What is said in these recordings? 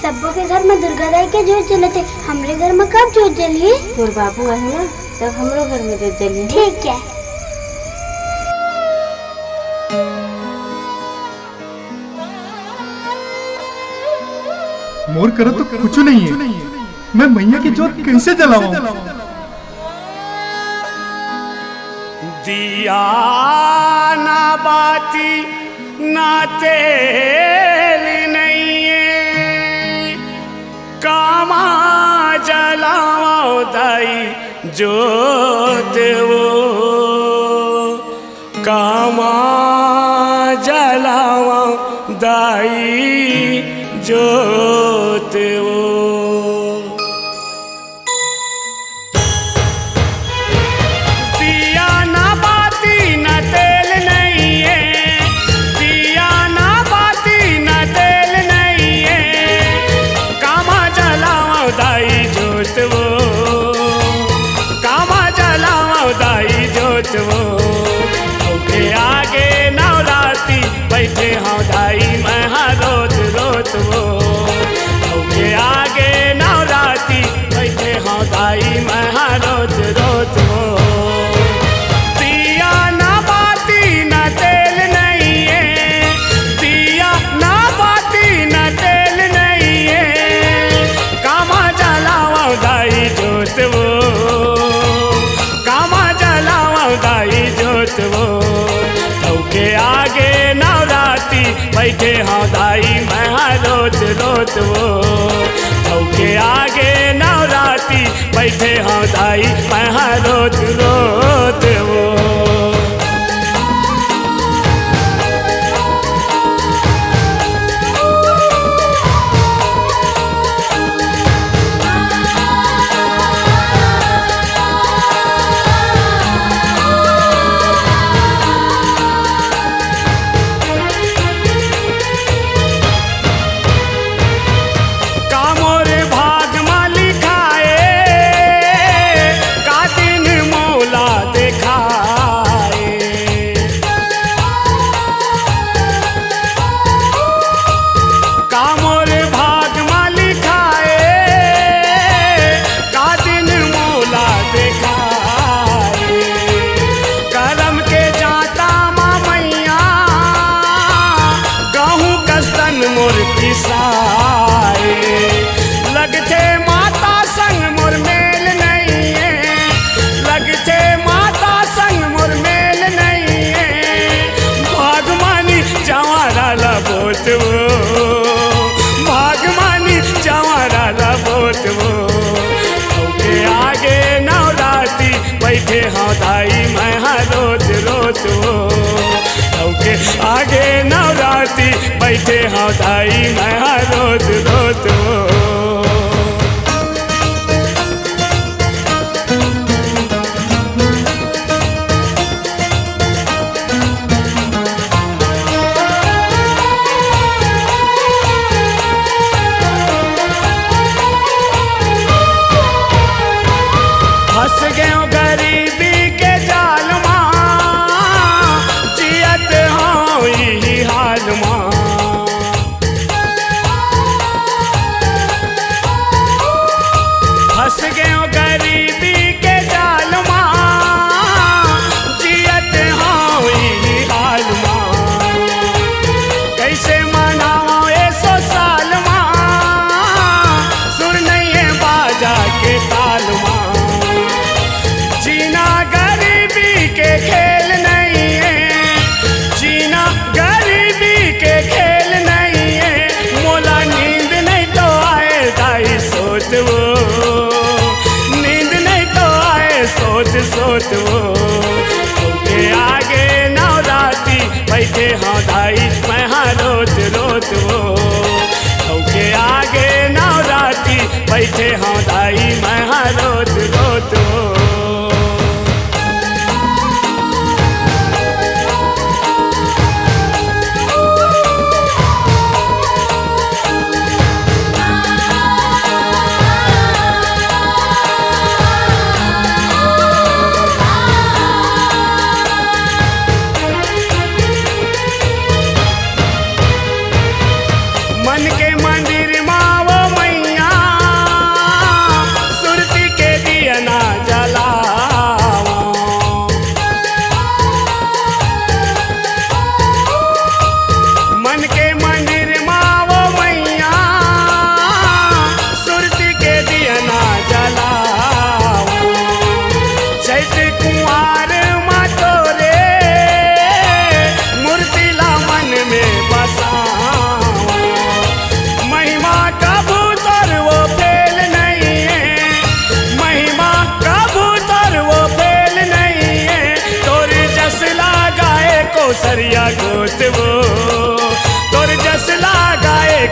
सबो के घर में दुर्गा दाई के जोत जले थे, हमरे घर में कब जोत जली? तोर बाबू है ना, तब हमरो घर में जोत जली। ठीक है। मोर करो तो कुछ नहीं है, मैं मैया की जोत कैसे जलाऊं? दिया ना बाती ना तेल नहीं है, कामा जलाओ दाई जोत वो, कामा जलाओ दाई जोत वो। के आगे नवराती बैठे हाँ दाई मैं रोत रोत वो, के आगे नवराती बैठे हाँ दाई मैं रोत रोत वो। दिया ना बाती न तेल नहीं है, दिया ना बाती न तेल नहीं है, कामा जलावा दाई जोत वो, दाई जोत वो। के आगे नवराती बैठे हाँ दाई मैं रोत रोत वो, के आगे नवराती बैठे हाँ दाई मैं रोत रोत वो। लगते माता संग मोर मेल नहीं है, लगते माता संग मोर मेल नहीं है, भागमानी जवारा लबोत वो, भागमानी जवारा लबोत वो। के आगे नवराती बैठे हाँ दाई मैं रोत रोत वो, के आगे नवराती बैठे हाँ दाई मैं रोत रोत वो। फंस गए गरीबी के जाल माँ, जियत हाँ यही हाल माँ। फंस गए गरीबी के जाल माँ, जियत हाँ यही हाल माँ। कैसे मनाओ 100 साल माँ, सुर नहीं है बाजा के ताल माँ। जीना गरीबी के खेल नहीं है, जीना गरीबी के खेल नहीं है, मोला नींद नहीं तो आए दाई सोच वो, नींद नहीं तो आए सोच सोच वो। के आगे नवराती बैठे हाँ दाई मैं रोत रोत वो, के आगे नवराती बैठे हाँ दाई मैं रोत रोत वो।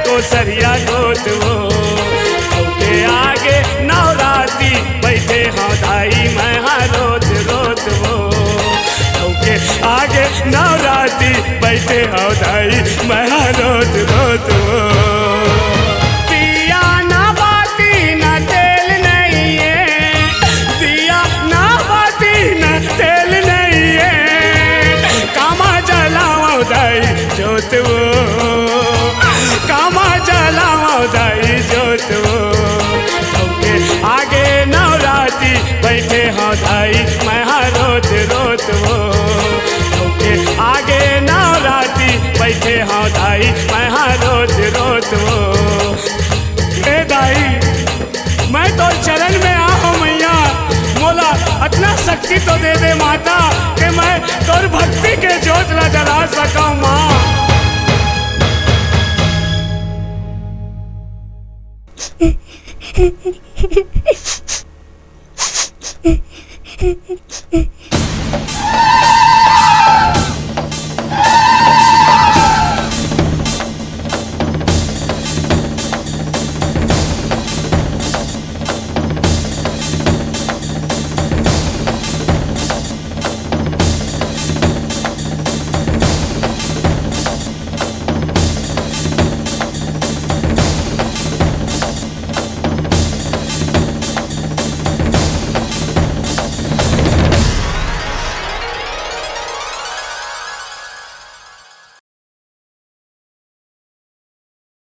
कोसरिया गोत वो के आगे नवराती बैठे हाँ दाई मैं हाँ रोत रोत वो के आगे नवराती बैठे हाँ दाई मैं हाँ रोत रोत वो दिया ना बाती ना तेल नहीं है, दिया ना बाती ना तेल नहीं है, कामा जलावा दाई जोत वो, कामा जलावा दाई जोत वो के आगे नवराती बैठे हाँ दाई मैं हाँ रोत रोत वो के आगे नवराती बैठे हाँ दाई मैं हाँ रोत रोत वो। हे दाई मैं तो चरण में आऊँ मैया, मोला इतना शक्ति तो दे दे माता कि मैं तोर भक्ति के जोत ला जला सकूं माँ।